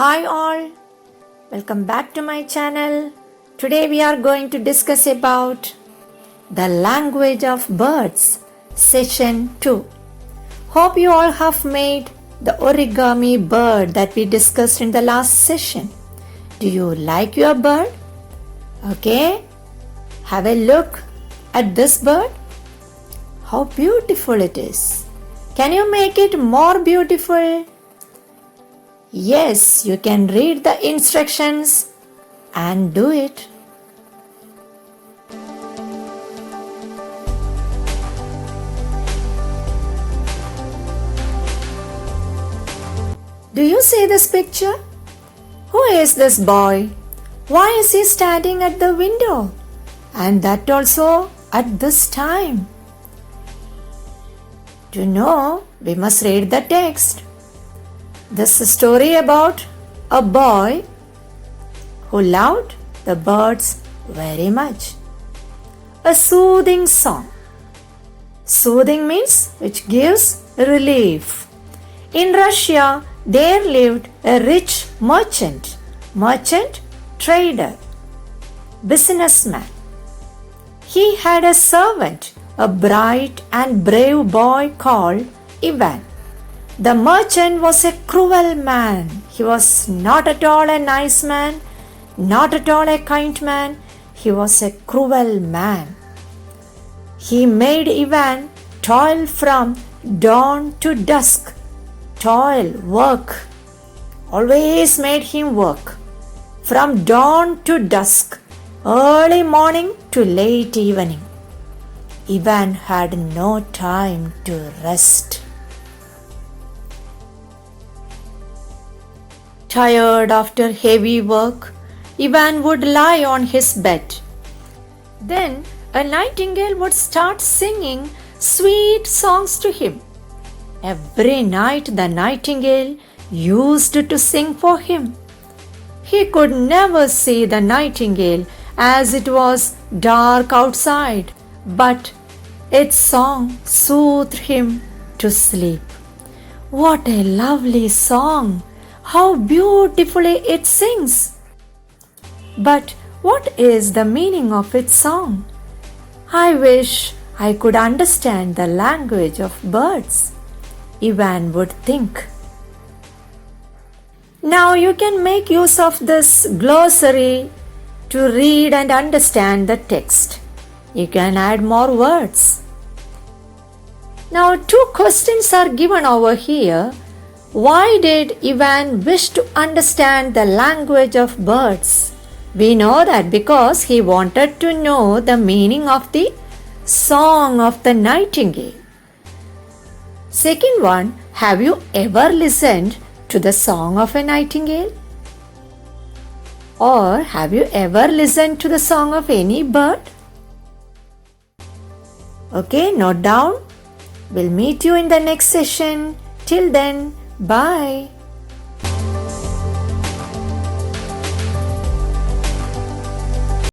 Hi all, welcome back to my channel. Today we are going to discuss about the language of birds, session 2. Hope you all have made the origami bird that we discussed in the last session. Do you like your bird? Okay, have a look at this bird. How beautiful it is. Can you make it more beautiful? Yes, you can read the instructions and do it. Do you see this picture? Who is this boy? Why is he standing at the window? And that also at this time? To know, we must read the text. This is a story about a boy who loved the birds very much. A soothing song. Soothing means which gives relief. In Russia, there lived a rich merchant, trader, businessman. He had a servant, a bright and brave boy called Ivan. The merchant was a cruel man. He was not at all a nice man, not at all a kind man. He was a cruel man. He made Ivan toil from dawn to dusk. Toil, work. Always made him work. From dawn to dusk, early morning to late evening. Ivan had no time to rest. Tired after heavy work, Ivan would lie on his bed. Then a nightingale would start singing sweet songs to him. Every night the nightingale used to sing for him. He could never see the nightingale as it was dark outside, but its song soothed him to sleep. What a lovely song! How beautifully it sings! But what is the meaning of its song? I wish I could understand the language of birds, Ivan would think. Now you can make use of this glossary to read and understand the text. You can add more words. Now 2 questions are given over here. Why did Ivan wish to understand the language of birds? We know that because he wanted to know the meaning of the song of the nightingale. Second one, have you ever listened to the song of a nightingale? Or have you ever listened to the song of any bird? Okay, note down. We'll meet you in the next session. Till then, bye.